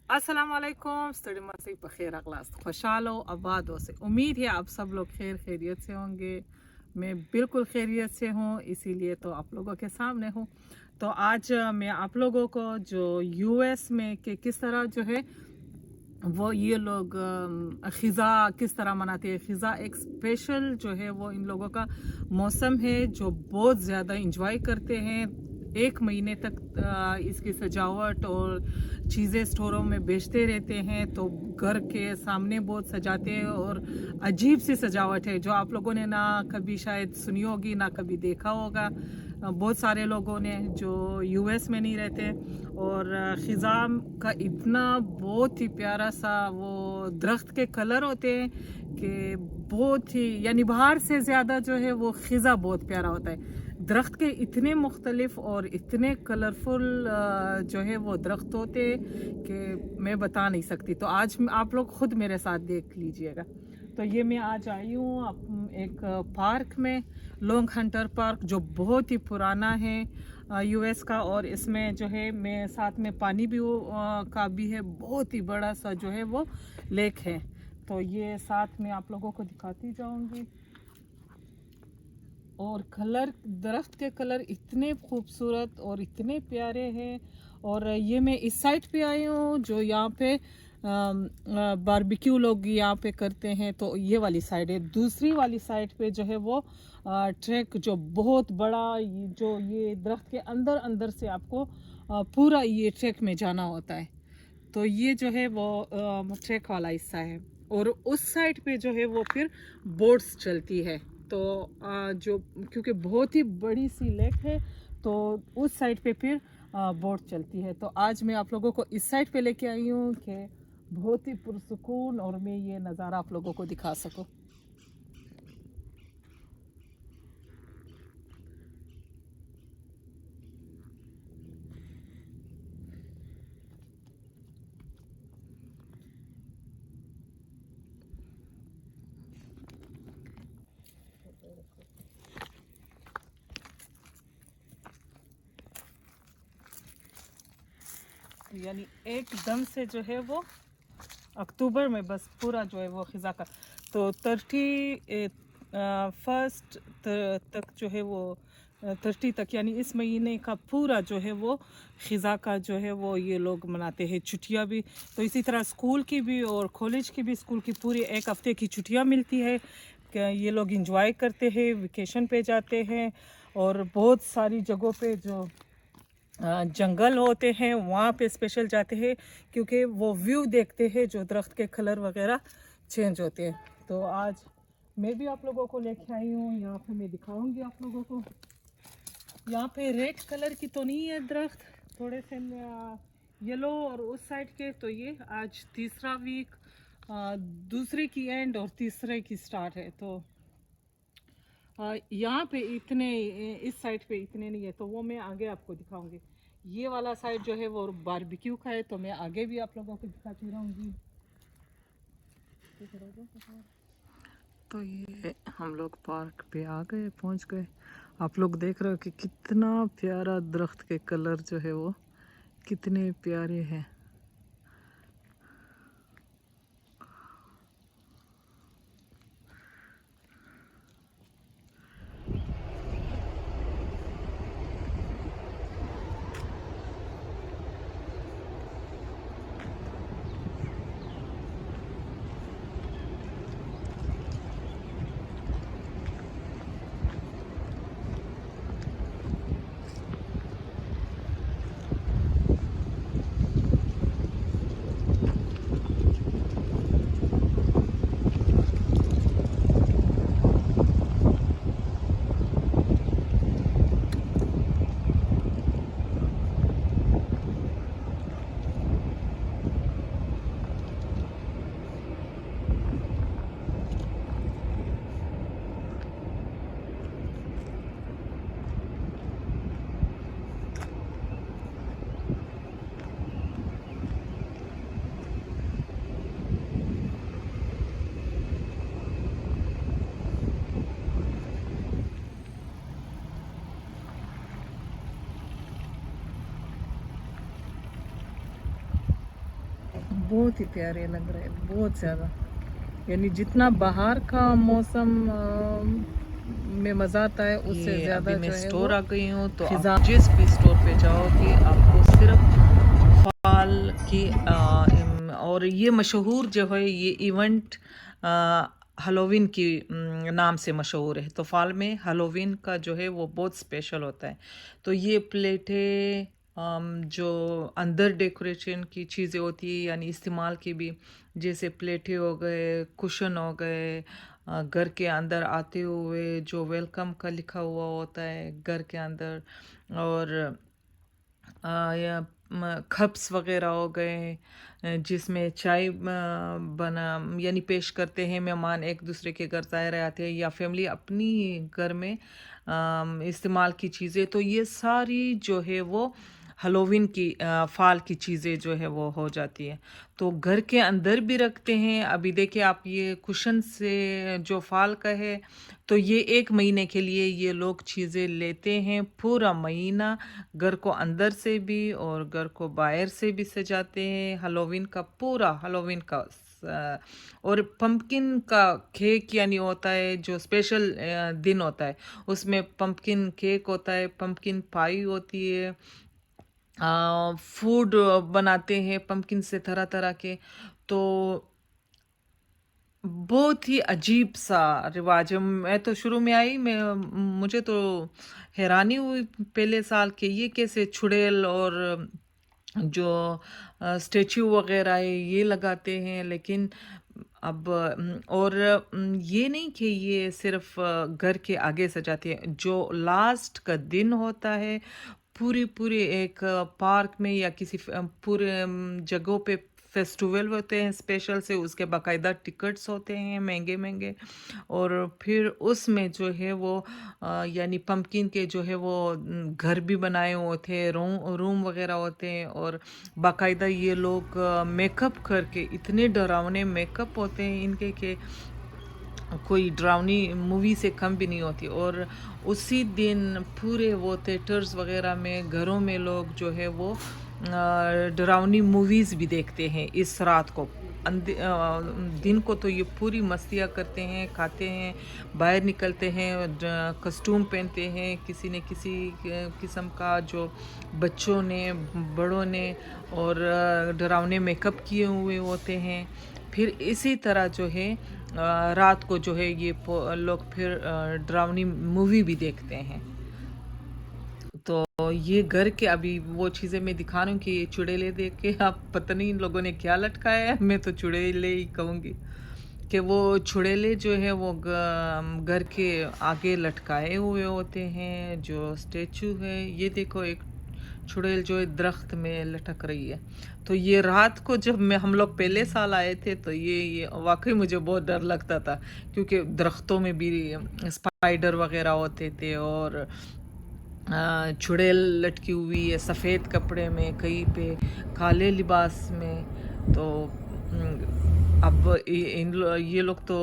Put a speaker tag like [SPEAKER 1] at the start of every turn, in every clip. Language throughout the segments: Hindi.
[SPEAKER 1] अस्सलाम वालेकुम स्टडी मसीह पर खैर अगलास्त खुशहाल हो आबाद हो से उम्मीद है आप सब लोग खैरियत से होंगे। मैं बिल्कुल खैरियत से हूँ, इसीलिए तो आप लोगों के सामने हूँ। तो आज मैं आप लोगों को जो यूएस में के किस तरह जो है वो ये लोग ख़िज़ा किस तरह मनाते हैं। ख़िज़ा एक स्पेशल जो है वो इन लोगों का मौसम है जो बहुत ज़्यादा इंजॉय करते हैं। एक महीने तक इसकी सजावट और चीज़ें स्टोरों में बेचते रहते हैं, तो घर के सामने बहुत सजाते हैं और अजीब सी सजावट है जो आप लोगों ने ना कभी शायद सुनी होगी ना कभी देखा होगा। बहुत सारे लोगों ने जो यूएस में नहीं रहते। और ख़िज़ाम का इतना बहुत ही प्यारा सा वो दरख्त के कलर होते हैं कि बहुत ही यानी बाहर से ज़्यादा जो है वो ख़िज़ा बहुत प्यारा होता है। दरख्त के इतने मुख्तलिफ और इतने कलरफुल जो है वो दरख्त होते हैं कि मैं बता नहीं सकती। तो आज आप लोग ख़ुद मेरे साथ देख लीजिएगा। तो ये मैं आज आई हूँ एक पार्क में, लॉन्ग हंटर पार्क, जो बहुत ही पुराना है यूएस का। और इसमें जो है मैं साथ में पानी भी का भी है, बहुत ही बड़ा सा जो है वो लेक है। तो ये साथ में आप लोगों को दिखाती जाऊंगी। और कलर, दरख्त के कलर इतने खूबसूरत और इतने प्यारे हैं। और ये मैं इस साइड पे आई हूँ जो यहाँ पे बारबेक्यू लोग यहाँ पे करते हैं, तो ये वाली साइड है। दूसरी वाली साइड पे जो है वो ट्रैक जो बहुत बड़ा, जो ये दरख्त के अंदर अंदर से आपको पूरा ये ट्रैक में जाना होता है। तो ये जो है वो ट्रैक वाला हिस्सा है। और उस साइड पे जो है वो फिर बोट्स चलती है। तो जो क्योंकि बहुत ही बड़ी सी लेक है, तो उस साइड पे फिर बोट चलती है। तो आज मैं आप लोगों को इस साइड पे लेके आई हूँ कि बहुत ही पुरसुकून और मैं ये नज़ारा आप लोगों को दिखा सकूँ। यानी एकदम से जो है वो अक्टूबर में बस पूरा जो है वो ख़िज़ा का, तो 31 तक जो है वो 30 तक, यानी इस महीने का पूरा जो है वो ख़िज़ा का जो है वो ये लोग मनाते हैं। छुट्टियां भी तो इसी तरह स्कूल की भी और कॉलेज की भी, स्कूल की पूरी एक हफ़्ते की छुट्टियां मिलती है कि ये लोग इंजॉय करते हैं, वेकेशन पे जाते हैं। और बहुत सारी जगहों पे जो जंगल होते हैं वहाँ पे स्पेशल जाते हैं, क्योंकि वो व्यू देखते हैं जो दरख्त के कलर वगैरह चेंज होते हैं। तो आज मैं भी आप लोगों को लेके आई हूँ, यहाँ पे मैं दिखाऊंगी आप लोगों को। यहाँ पे रेड कलर की तो नहीं है दरख्त, थोड़े से येलो। और उस साइड के तो ये आज तीसरा वीक, दूसरे की एंड और तीसरे की स्टार्ट है। तो यहाँ पे इतने, इस साइड पे इतने नहीं है, तो वो मैं आगे आपको दिखाऊंगी। ये वाला साइड जो है वो बारबेक्यू का है, तो मैं आगे भी आप लोगों को दिखाती रहूँगी। तो ये हम लोग पार्क पे आ गए, पहुँच गए। आप लोग देख रहे हो कि कितना प्यारा दरख्त के कलर जो है वो कितने प्यारे हैं। बहुत ही प्यारे लग रहे हैं, बहुत ज़्यादा। यानी जितना बाहर का मौसम में मज़ा आता है उससे
[SPEAKER 2] ये
[SPEAKER 1] ज़्यादा
[SPEAKER 2] अभी मैं
[SPEAKER 1] जो है वो
[SPEAKER 2] स्टोर आ गई हूँ, तो आप
[SPEAKER 1] खिज़ा
[SPEAKER 2] जिस भी स्टोर पे जाओगे आपको सिर्फ फाल की और ये मशहूर जो है ये इवेंट हेलोवीन की नाम से मशहूर है। तो फाल में हेलोवीन का जो है वो बहुत स्पेशल होता है। तो ये प्लेटें जो अंदर डेकोरेशन की चीज़ें होती है यानी इस्तेमाल की भी, जैसे प्लेटें हो गए, कुशन हो गए, घर के अंदर आते हुए जो वेलकम का लिखा हुआ होता है घर के अंदर, और या कप्स वगैरह हो गए जिसमें चाय बना यानी पेश करते हैं मेहमान एक दूसरे के घर ज़ाहिर आते हैं या फैमिली अपनी घर में इस्तेमाल की चीज़ें। तो ये सारी जो है वो हेलोवीन की फाल की चीज़ें जो है वो हो जाती है। तो घर के अंदर भी रखते हैं। अभी देखिए आप ये कुशन से जो फाल का है, तो ये 1 महीने के लिए ये लोग चीज़ें लेते हैं। पूरा महीना घर को अंदर से भी और घर को बाहर से भी सजाते हैं। हेलोवीन का पूरा हेलोवीन का और पंपकिन का केक यानी होता है जो स्पेशल दिन होता है, उसमें पंपकिन केक होता है, पंपकिन पाई होती है, फूड बनाते हैं पंपकिन से तरह तरह के। तो बहुत ही अजीब सा रिवाज है। मैं तो शुरू में आई, मैं मुझे तो हैरानी हुई पहले साल के ये कैसे चुड़ैल और जो स्टेच्यू वगैरह है ये लगाते हैं। लेकिन अब और ये नहीं कि ये सिर्फ घर के आगे सजाते हैं, जो लास्ट का दिन होता है पूरी पूरी एक पार्क में या किसी पूरे जगहों पे फेस्टिवल होते हैं स्पेशल से, उसके बाकायदा टिकट्स होते हैं महंगे महंगे, और फिर उसमें जो है वो यानी पंपकिन के जो है वो घर भी बनाए हुए होते हैं, रूम रूम वगैरह होते हैं, और बाकायदा ये लोग मेकअप करके, इतने डरावने मेकअप होते हैं इनके कि कोई डरावनी मूवी से कम भी नहीं होती। और उसी दिन पूरे वो थिएटर्स वगैरह में घरों में लोग जो है वो डरावनी मूवीज़ भी देखते हैं इस रात को। दिन को तो ये पूरी मस्तियाँ करते हैं, खाते हैं, बाहर निकलते हैं, कस्टूम पहनते हैं, किसी ने किसी किस्म का, जो बच्चों ने बड़ों ने, और डरावने मेकअप किए हुए होते हैं। फिर इसी तरह जो है रात को जो है ये लोग फिर डरावनी मूवी भी देखते हैं। तो ये घर के अभी वो चीज़ें मैं दिखा रही हूँ कि ये चुड़ैले देख के आप पता नहीं इन लोगों ने क्या लटकाया है, मैं तो चुड़ैले ही कहूँगी कि वो चुड़ैले जो है वो घर के आगे लटकाए हुए होते हैं जो स्टेचू है। ये देखो एक चुड़ैल जो है दरख्त में लटक रही है। तो ये रात को जब मैं हम लोग पहले साल आए थे तो ये वाकई मुझे बहुत डर लगता था, क्योंकि दरख्तों में भी स्पाइडर वगैरह होते थे, और चुड़ैल लटकी हुई है सफ़ेद कपड़े में, कहीं पे काले लिबास में। तो अब ये लोग तो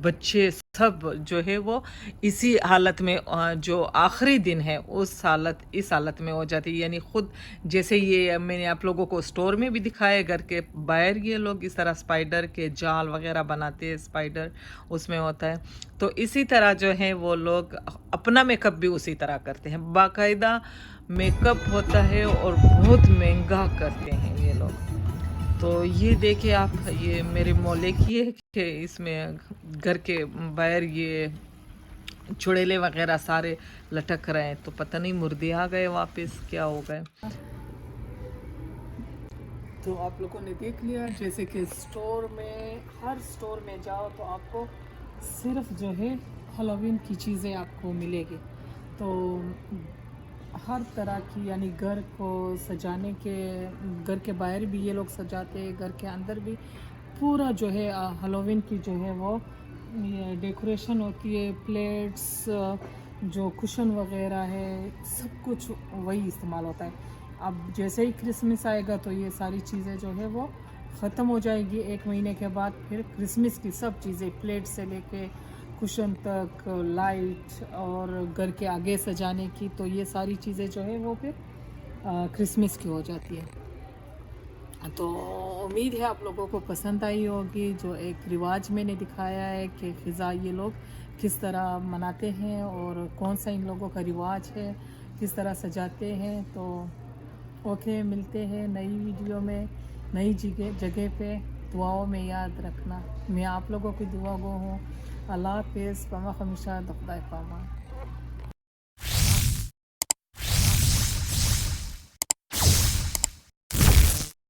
[SPEAKER 2] बच्चे सब जो है वो इसी हालत में जो आखिरी दिन है उस हालत इस हालत में हो जाती है। यानी खुद जैसे ये मैंने आप लोगों को स्टोर में भी दिखाया, घर के बाहर ये लोग इस तरह स्पाइडर के जाल वगैरह बनाते हैं, स्पाइडर उसमें होता है। तो इसी तरह जो है वो लोग अपना मेकअप भी उसी तरह करते हैं, बाकायदा मेकअप होता है और बहुत महंगा करते हैं ये लोग। तो ये देखिए आप, ये मेरे मोहल्ले की है कि इसमें घर के बाहर ये चुड़ैले वगैरह सारे लटक रहे हैं। तो पता नहीं मुर्दे आ गए वापस, क्या हो गए।
[SPEAKER 1] तो आप लोगों ने देख लिया, जैसे कि स्टोर में, हर स्टोर में जाओ तो आपको सिर्फ जो है हेलोवीन की चीज़ें आपको मिलेगी। तो हर तरह की, यानी घर को सजाने के, घर के बाहर भी ये लोग सजाते हैं, घर के अंदर भी पूरा जो है हेलोवीन की जो है वो ये डेकोरेशन होती है। प्लेट्स, जो कुशन वगैरह है, सब कुछ वही इस्तेमाल होता है। अब जैसे ही क्रिसमस आएगा तो ये सारी चीज़ें जो है वो ख़त्म हो जाएगी। 1 महीने के बाद फिर क्रिसमस की सब चीज़ें, प्लेट से लेके कुशन तक, लाइट और घर के आगे सजाने की, तो ये सारी चीज़ें जो है वो फिर क्रिसमस की हो जाती है। तो उम्मीद है आप लोगों को पसंद आई होगी। जो एक रिवाज मैंने दिखाया है कि ख़िज़ा ये लोग किस तरह मनाते हैं और कौन सा इन लोगों का रिवाज है, किस तरह सजाते हैं। तो ओके, मिलते हैं नई वीडियो में, नई जगह जगह पे। दुआओं में याद रखना, मैं आप लोगों की दुआ गो हूँ। अल्लाह हाफ़िज़, पमा खमिशा, खुदा पामा।